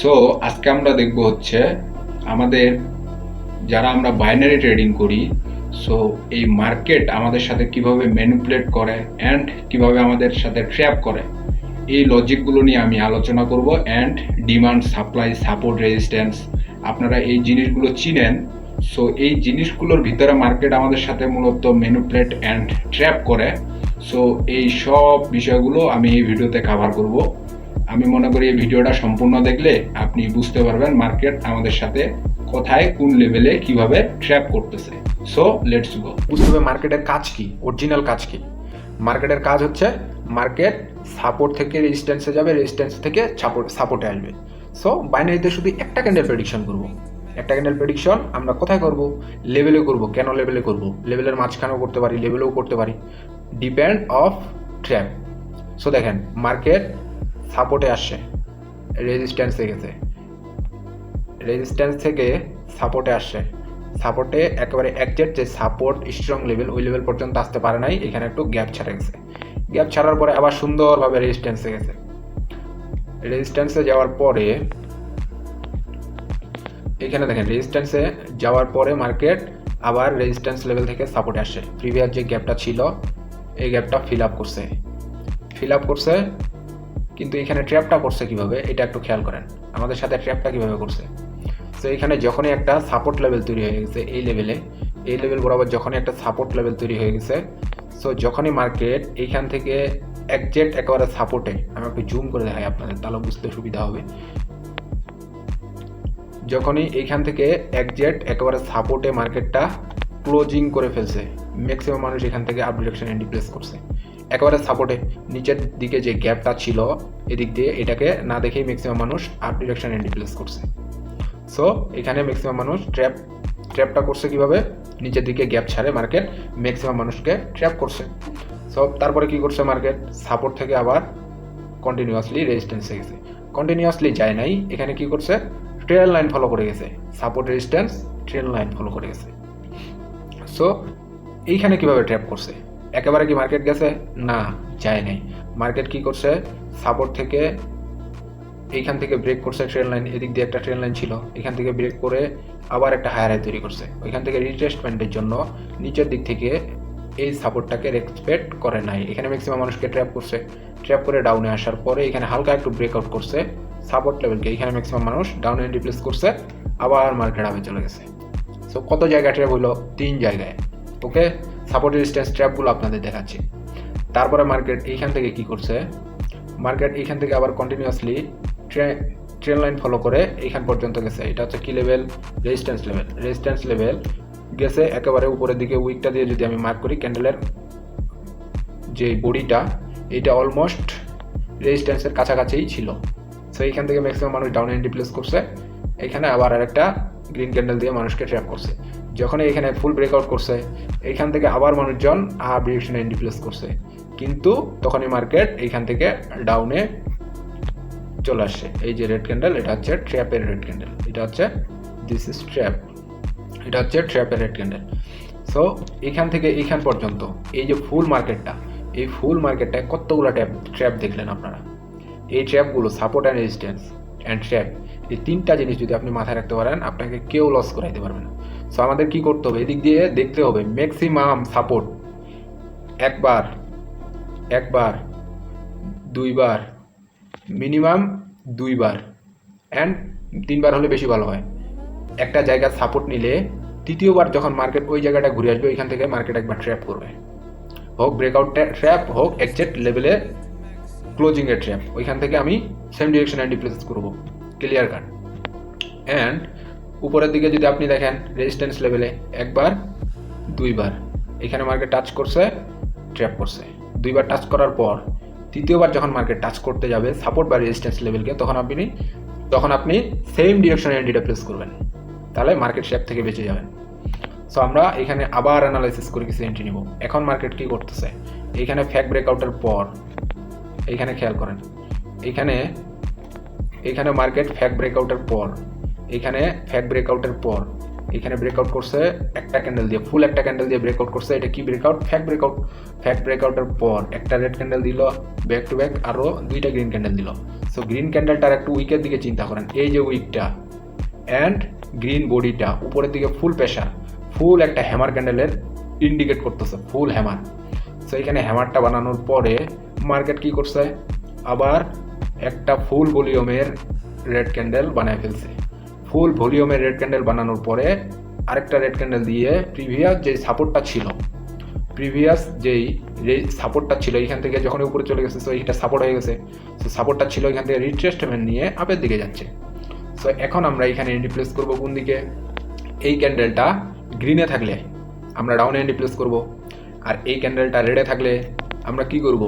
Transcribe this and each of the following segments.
So আজকে আমরা দেখব হচ্ছে আমাদের যারা আমরা বাইনারি ট্রেডিং করি। সো এই মার্কেট আমাদের সাথে কিভাবে ম্যানিপুলেট করে অ্যান্ড কিভাবে আমাদের সাথে ট্র্যাপ করে, এই লজিকগুলো নিয়ে আমি আলোচনা করব। And demand, supply, support, resistance, আপনারা এই জিনিসগুলো চিনেন। সো এই জিনিসগুলোর ভিতরে মার্কেট আমাদের সাথে মূলত ম্যানিপুলেট অ্যান্ড ট্র্যাপ করে। সো এই সব বিষয়গুলো আমি এই ভিডিওতে কভার করব। আমি মনে করি এই ভিডিওটা সম্পূর্ণ দেখলে আপনি বুঝতে পারবেন মার্কেট আমাদের সাথে কোথায়, কোন লেভেলে, কিভাবে ট্র্যাপ করতেছে। So let's go. বুঝতে হবে মার্কেটের কাজ কি, অরিজিনাল কাজ কি। মার্কেটের কাজ হচ্ছে মার্কেট সাপোর্ট থেকে রেজিস্ট্যান্সে যাবে, রেজিস্ট্যান্স থেকে সাপোর্টে আসবে। সো বাইনারিতে শুধু একটা ক্যান্ডেল প্রেডিকশন করব। একটা ক্যান্ডেল প্রেডিকশন আমরা কোথায় করব? লেভেলে করব। কেন লেভেলে করব? লেভেলের মাঝখানেও করতে পারি, লেভেলেও করতে পারি, ডিপেন্ড অফ ট্র্যাপ। সো দেখেন মার্কেট সাপোর্টে আসছে, রেজিস্ট্যান্সে গেছে, রেজিস্ট্যান্স থেকে সাপোর্টে আসছে, সাপোর্টে একেবারে একজ্যাক্ট যে সাপোর্ট স্ট্রং লেভেল, ওই লেভেল পর্যন্ত আসতে পারে নাই, এখানে একটু গ্যাপ ছাড়া গেছে। গ্যাপ ছাড়ার পরে আবার সুন্দরভাবে রেজিস্ট্যান্সে গেছে। রেজিস্ট্যান্সে যাওয়ার পরে এখানে দেখেন রেজিস্ট্যান্সে যাওয়ার পরে মার্কেট আবার রেজিস্ট্যান্স লেভেল থেকে সাপোর্টে আসছে। প্রিভিয়াস যে গ্যাপটা ছিল এই গ্যাপটা ফিল আপ করছে, কিন্তু এখানে ট্র্যাপটা করছে কিভাবে এটা একটু খেয়াল করেন। আমাদের সাথে ট্র্যাপটা কিভাবে করছে? তো এখানে যখনই একটা সাপোর্ট লেভেল তৈরি হয়ে গেছে, এই লেভেল বরাবর যখনই একটা সাপোর্ট লেভেল তৈরি হয়ে গেছে, সো যখনই মার্কেট এইখান থেকে একজ্যাক্ট একেবারে সাপোর্টে, আমি একটু জুম করে দেখাই আপনাদের তাহলে বুঝতে সুবিধা হবে। যখনই এইখান থেকে একজ্যাক্ট একেবারে সাপোর্টে মার্কেটটা ক্লোজিং করে ফেলছে, ম্যাক্সিমাম মানুষ এখান থেকে আপ ডিরেকশন এন্ট্রি প্লেস করছে। একেবারে সাপোর্টে নিচের দিকে যে গ্যাপটা ছিল এদিক দিয়ে এটাকে না দেখেই ম্যাক্সিমাম মানুষ আপ ডিরেকশন এন্ট্রি প্লেস করছে। সো এখানে ম্যাক্সিমাম মানুষ ট্র্যাপটা করছে কিভাবে? নিচের দিকে গ্যাপ ছাড়ে মার্কেট ম্যাক্সিমাম মানুষকে ট্র্যাপ করছে। সো তারপরে কি করছে মার্কেট? সাপোর্ট থেকে আবার কন্টিনিউয়াসলি রেজিস্ট্যান্সে গেছে। কন্টিনিউয়াসলি যায় নাই, এখানে কি করছে? ট্রেল লাইন ফলো করে গেছে। Support, resistance, trail line follow করে গেছে। সো এইখানে কিভাবে ট্র্যাপ করছে? একেবারে কি মার্কেট গেছে? না, যায় নাই। মার্কেট কি করছে? সাপোর্ট থেকে এইখান থেকে ব্রেক করছে ট্রেন লাইন, এদিক দিয়ে একটা ট্রেন লাইন ছিল, এখান থেকে ব্রেক করে আবার একটা হায়ার হাই তৈরি করছে। ওইখান থেকে রিট্রেসমেন্টের জন্য নিচের দিক থেকে এই সাপোর্টটাকে রেসপেক্ট করে নাই, এখানে ম্যাক্সিমাম মানুষকে ট্র্যাপ করে ডাউনে আসার পরে এখানে হালকা একটু ব্রেকআউট করছে সাপোর্ট লেভেলকে, এখানে ম্যাক্সিমাম মানুষ ডাউনে রিপ্লেস করছে, আবার মার্কেট আবে চলে গেছে। সো কত জায়গায় ট্র্যাপ হলো? 3 জায়গায়। ওকে, সাপোর্ট রেজিস্ট্যান্স ট্র্যাপগুলো আপনাদের দেখাচ্ছি। তারপরে মার্কেট এইখান থেকে কি করছে? মার্কেট এইখান থেকে আবার কন্টিনিউয়াসলি ট্রেন লাইন ফলো করে এইখান পর্যন্ত গেছে। এটা হচ্ছে কি লেভেল? রেজিস্ট্যান্স লেভেল গেছে একেবারে উপরের দিকে। উইকটা দিয়ে যদি আমি মার্ক করি, ক্যান্ডেলের যে বডিটা এটা অলমোস্ট রেজিস্ট্যান্সের কাছাকাছিই ছিল। সো এইখান থেকে ম্যাক্সিমাম মানুষ ডাউন এন্ট্রি প্লেস করছে, এখানে আবার আরেকটা গ্রিন ক্যান্ডেল দিয়ে মানুষকে ট্র্যাপ করছে। যখন এখানে ফুল ব্রেকআউট করছে, এইখান থেকে আবার মানুষজন আপ ডিরেকশনে এন্ট্রি প্লেস করছে, কিন্তু তখনই মার্কেট এইখান থেকে ডাউনে চলে আসছে। এই যে রেড ক্যান্ডেল, এটা হচ্ছে ট্র্যাপের রেড ক্যান্ডেল, এটা হচ্ছে দিস ইজ ট্র্যাপ, এটা হচ্ছে ট্র্যাপের রেড ক্যান্ডেল। সো এখান থেকে এইখান পর্যন্ত এই যে ফুল মার্কেটটা, এই ফুল মার্কেটটায় কতগুলো ট্র্যাপ দেখলেন আপনারা। এই ট্র্যাপগুলো support and resistance and trap, এই 3টা জিনিস যদি আপনি মাথায় রাখতে পারেন, আপনাকে কেউ লস করাইতে পারবে না। সো আমাদের কি করতে হবে? এদিক দিয়ে দেখতে হবে ম্যাক্সিমাম সাপোর্ট একবার, দুইবার, মিনিমাম 2বার, অ্যান্ড 3বার হলে বেশি ভালো হয়। একটা জায়গা সাপোর্ট নিলে তৃতীয়বার যখন মার্কেট ওই জায়গাটা ঘুরে আসবে, ওইখান থেকে মার্কেট একবার ট্র্যাপ করবে, হোক ব্রেকআউট ট্র্যাপ, হোক এক্সেট লেভেলে ক্লোজিং এর ট্র্যাপ, ওইখান থেকে আমি সেম ডিরেকশন অ্যান্ড রিপ্লেস করবো, ক্লিয়ার কাট। অ্যান্ড উপরের দিকে যদি আপনি দেখেন রেজিস্ট্যান্স লেভেলে একবার, 2বার, এখানে মার্কেট টাচ করছে, ট্র্যাপ করছে। 2বার টাচ করার পর তৃতীয়বার যখন মার্কেট টাচ করতে যাবে সাপোর্ট বা রেজিস্ট্যান্স লেভেলকে, তখন আপনি সেম ডিরেকশনে এন্ট্রিটা প্লেস করবেন, তাহলে মার্কেট শেপ থেকে বেঁচে যাবেন। সো আমরা এখানে আবার অ্যানালাইসিস করে কিছু এন্ট্রি নিব। এখন মার্কেট কি করতেছে? এইখানে ফ্যাক ব্রেকআউটের পর, এইখানে খেয়াল করেন, এইখানে মার্কেট ফ্যাক ব্রেকআউটের পর, এইখানে ফ্যাক ব্রেকআউটের পর এখানে ব্রেকআউট করছে একটা ক্যান্ডেল দিয়ে, ফুল একটা ক্যান্ডেল দিয়ে ব্রেকআউট করছে। এটা কি ব্রেকআউট? ফ্যাক ব্রেকআউটের পর একটা রেড ক্যান্ডেল দিল ব্যাক টু ব্যাক, আরও দুইটা গ্রিন ক্যান্ডেল দিল। সো গ্রিন ক্যান্ডেলটার একটু উইকের দিকে চিন্তা করেন, এই যে উইকটা অ্যান্ড গ্রিন বডিটা উপরের দিকে ফুল প্রেশার, ফুল একটা হ্যামার ক্যান্ডেলের ইন্ডিকেট করতেছে, ফুল হ্যামার। সো এখানে হ্যামারটা বানানোর পরে মার্কেট কি করছে, আবার একটা ফুল ভলিউমের রেড ক্যান্ডেল বানায় ফেলছে। ফুল ভলিউমের রেড ক্যান্ডেল বানানোর পরে আরেকটা রেড ক্যান্ডেল দিয়ে প্রিভিয়াস যে সাপোর্টটা ছিল এখান থেকে যখন উপরে চলে গেছে, সো এইটা সাপোর্ট হয়ে গেছে। সো সাপোর্টটা ছিল এখান থেকে রিট্রেসমেন্ট নিয়ে আপের দিকে যাচ্ছে। সো এখন আমরা এখানে এন্ট্রি প্লেস করবো কোন দিকে? এই ক্যান্ডেলটা গ্রিনে থাকলে আমরা ডাউনে এন্ট্রি প্লেস করবো, আর এই ক্যান্ডেলটা রেডে থাকলে আমরা কি করব?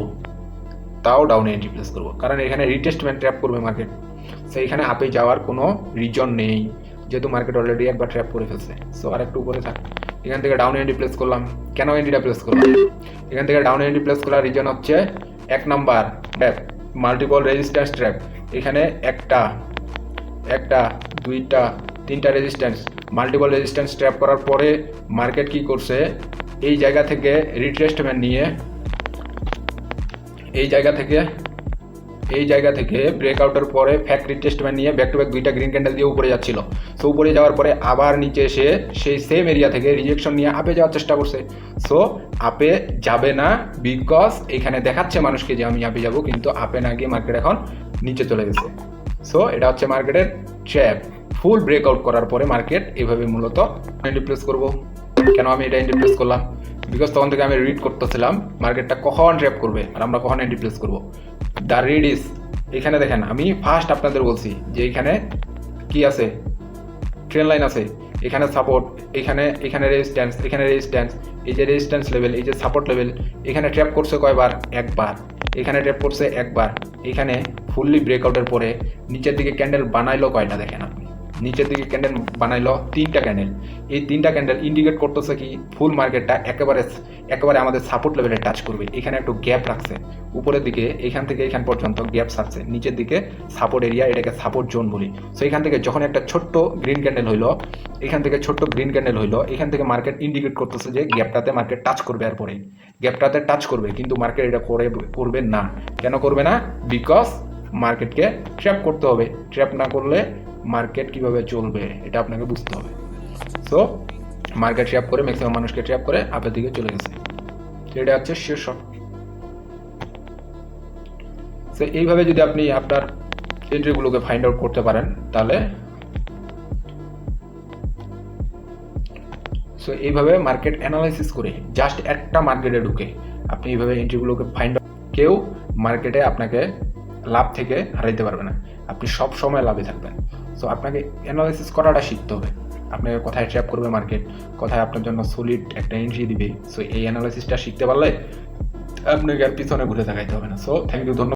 তাও ডাউনে এন্ট্রি প্লেস করবো, কারণ এখানে রিটেস্টমেন্ট ট্র্যাপ করবে মার্কেট। সো এখানে আপে যাওয়ার কোনো রিজন নেই, যেহেতু মার্কেট অলরেডি একবার ট্র্যাপ করে ফেলছে। সো আর একটু উপরে থাক, এখান থেকে ডাউনে এন্ট্রি প্লেস করলাম। কেন এন্ট্রিটা প্লেস করলাম? এখান থেকে ডাউনে এন্ট্রি প্লেস করার রিজন হচ্ছে 1 number trap, multiple resistance trap. এখানে একটা দুইটা তিনটা রেজিস্ট্যান্স, মাল্টিপল রেজিস্ট্যান্স ট্র্যাপ করার পরে মার্কেট কি করছে, এই জায়গা থেকে রিট্রেসমেন্ট নিয়ে এই জায়গা থেকে ব্রেকআউটের পরে ফ্যাক রিট্রেসমেন্ট নিয়ে ব্যাক টু ব্যাক দুইটা গ্রিন ক্যান্ডেল দিয়ে উপরে যাচ্ছিল। সো উপরে যাওয়ার পরে আবার নিচে এসে সেই সেম এরিয়া থেকে রিজেকশন নিয়ে আপে যাওয়ার চেষ্টা করছে। সো আপে যাবে না, বিকজ এখানে দেখাচ্ছে মানুষকে যে আমি আপে যাব, কিন্তু আপে না গিয়ে মার্কেট এখন নিচে চলে গেছে। সো এটা হচ্ছে মার্কেটের ট্র্যাপ। ফুল ব্রেকআউট করার পরে মার্কেট এভাবে মূলত এন্ট্রি প্লেস করব। কেন আমি এটা এন্ট্রি প্লেস করলাম? বিকজ তখন থেকে আমি রিড করতেছিলাম মার্কেটটা কখন ট্র্যাপ করবে আর আমরা কখন এন্ট্রি প্লেস করব। দ্য রিড ইজ, এখানে দেখেন আমি ফার্স্ট আপনাদের বলছি যে এখানে কি আছে, ট্রেন লাইন আছে, এখানে সাপোর্ট, এখানে রেজিস্ট্যান্স, এই যে রেজিস্ট্যান্স লেভেল, এই যে সাপোর্ট লেভেল। এখানে ট্র্যাপ করছে কয়বার? একবার। এখানে ট্র্যাপ করছে একবার। এখানে ফুললি ব্রেকআউটের পরে নিচের দিকে ক্যান্ডেল বানাইলো কয়টা দেখেন আপনি, নিচের দিকে ক্যান্ডেল বানাইলো 3টা ক্যান্ডেল। এই 3টা ক্যান্ডেল ইন্ডিকেট করতেছে কি, ফুল মার্কেটটা একেবারে আমাদের সাপোর্ট লেভেলে টাচ করবে। এখানে একটু গ্যাপ রাখছে উপরের দিকে, এখান থেকে এখান পর্যন্ত গ্যাপ ছাড়ছে, নিচের দিকে সাপোর্ট এরিয়া, এটাকে সাপোর্ট জোন বলি। সো এখান থেকে যখন একটা ছোট্ট গ্রিন ক্যান্ডেল হইলো, এখান থেকে মার্কেট ইন্ডিকেট করতেছে যে গ্যাপটাতে মার্কেট টাচ করবে, আর পরে গ্যাপটাতে টাচ করবে, কিন্তু মার্কেট এটা করবে না। কেন করবে না? বিকজ মার্কেটকে ট্র্যাপ করতে হবে। ট্র্যাপ না করলে মার্কেট কিভাবে চলবে এটা আপনাকে বুঝতে হবে। সো মার্কেট ট্র্যাপ করে, ম্যাক্সিমাম মানুষকে ট্র্যাপ করে আপের দিকে চলে গেছে। এটা হচ্ছে শীর্ষক। সো এইভাবে যদি আপনি আপনার এন্ট্রিগুলোকে ফাইন্ড আউট করতে পারেন, তাহলে সো এইভাবে মার্কেট অ্যানালাইসিস করে জাস্ট একটা মার্কেটে ঢুকে আপনি এইভাবে এন্ট্রিগুলোকে ফাইন্ড আউট, কেউ মার্কেটে আপনাকে লাভ থেকে হারাইতে পারবে না, আপনি সব সময় লাভে থাকবেন। সো আপনাকে অ্যানালাইসিস করাটা শিখতে হবে, আপনাকে কোথায় ট্র্যাপ করবে মার্কেট, কোথায় আপনার জন্য সলিড একটা এন্ট্রি দিবে। সো এই অ্যানালাইসিসটা শিখতে পারলে আপনাকে আর পিছনে ঘুরে তাকাইতে হবে না। সো থ্যাংক ইউ, ধন্যবাদ।